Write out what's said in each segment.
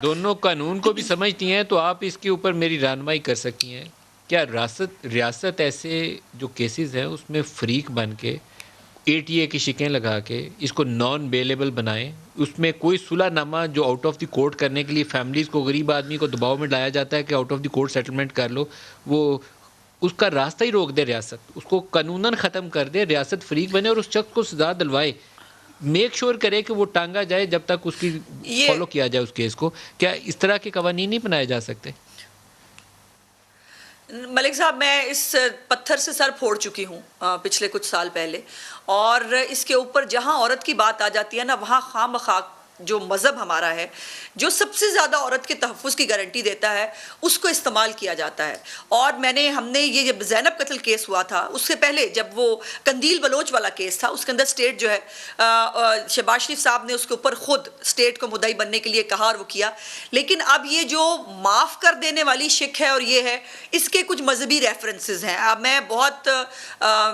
दोनों कानून को भी समझती हैं, तो आप इसके ऊपर मेरी रहनुमाई कर सकती हैं। क्या रियासत ऐसे जो केसेस हैं उसमें फ़रीक बन के एटीए की शिकें लगा के इसको नॉन बेलेबल बनाएँ? उसमें कोई सुलहनामा जो आउट ऑफ द कोर्ट करने के लिए फैमिलीज़ को, गरीब आदमी को दबाव में लाया जाता है कि out of the court settlement कर लो, वो उसका रास्ता ही रोक दे रियासत। उसको कानूनन ख़त्म कर दे, रियासत फ़रीक बने और उस शख्स को सज़ा दिलवाए। मेक श्योर करे कि वो टांगा जाए जब तक उसकी ये फॉलो किया जाए उस केस को। क्या इस तरह के कवानीन नहीं बनाए जा सकते? मलिक साहब, मैं इस पत्थर से सर फोड़ चुकी हूँ पिछले कुछ साल पहले। और इसके ऊपर जहाँ औरत की बात आ जाती है ना, वहाँ खामखा जो मज़हब हमारा है, जो सबसे ज़्यादा औरत के तहफ़्फ़ुज़ की गारंटी देता है, उसको इस्तेमाल किया जाता है। और हमने ये जब ज़ैनब कत्ल केस हुआ था, उससे पहले जब वो कंदील बलोच वाला केस था, उसके अंदर स्टेट जो है शहबाज शरीफ साहब ने उसके ऊपर खुद स्टेट को मुद्दई बनने के लिए कहा और वो किया। लेकिन अब ये जो माफ़ कर देने वाली शिक है और ये है, इसके कुछ मजहबी रेफरेंसेस हैं। अब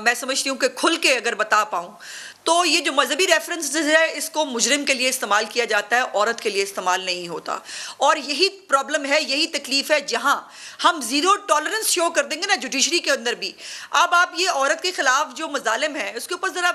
मैं समझती हूँ कि खुल के अगर बता पाऊँ तो ये जो मजहबी रेफरेंसेस है, इसको मुजरिम के लिए इस्तेमाल किया जाता है, औरत के लिए इस्तेमाल नहीं होता। और यही प्रॉब्लम है, यही तकलीफ है, जहां हम जीरो टॉलरेंस शो कर देंगे ना जुडिशरी के अंदर भी। अब आप ये औरत के खिलाफ जो मजालिम है उसके ऊपर जरा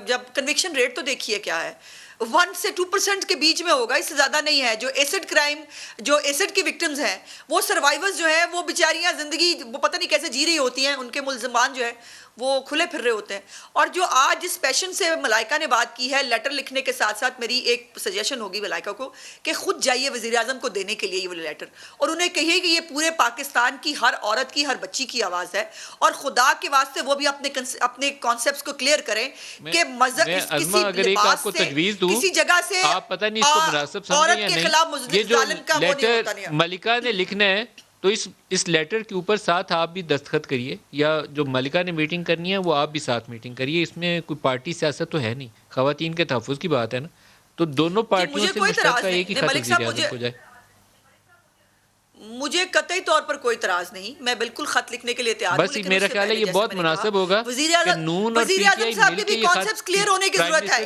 जब कन्विक्शन रेट तो देखिए क्या है, 1 से 2% के बीच में होगा, इससे ज़्यादा नहीं है। जो एसिड क्राइम, जो एसिड की विक्टिम्स हैं, वो सर्वाइवर्स जो हैं, वो बेचारियां ज़िंदगी वो पता नहीं कैसे जी रही होती हैं, उनके मुल्ज़िमान जो है वो खुले फिर रहे होते हैं। और जो आज जिस पैशन से मलाइका ने बात की है, लेटर लिखने के साथ साथ मेरी एक सजेशन होगी मलाइका को कि खुद जाइए वज़ीर आज़म को देने के लिए ये वाले लेटर, और उन्हें कहिए कि ये पूरे पाकिस्तान की हर औरत की, हर बच्ची की आवाज़ है। और खुदा के वास्ते वो भी अपने कॉन्सेप्ट्स को क्लियर करें कि मज़हब अगर एक आपको तजवीज़ दूं, किसी जगह से आप पता नहीं इसको मुनासिब समझें औरत या के नहीं, खिलाफ ये जो जालिम का वो नहीं होता नहीं लेटर है। मलिका ने लिखना है, तो इस लेटर के ऊपर साथ आप भी दस्तखत करिए, या जो मलिका ने मीटिंग करनी है वो आप भी साथ मीटिंग करिए। इसमें कोई पार्टी सियासत तो है नहीं, खवातीन के तहफ़्फ़ुज़ की बात है ना, तो दोनों पार्टियों से मुश्तरका एक ही खत वज़ीर आज़म को जाए। मुझे कतई तौर पर कोई तराज नहीं, मैं बिल्कुल खत लिखने के लिए तैयार हूं। बस मेरा ख्याल है ये बहुत मुनासिब होगा कि नून और वज़ीर आज़म पीटीआई साहब के मिलके भी ये खत कॉन्सेप्ट्स क्लियर होने की प्राइम जरूरत है। मिनिस्टर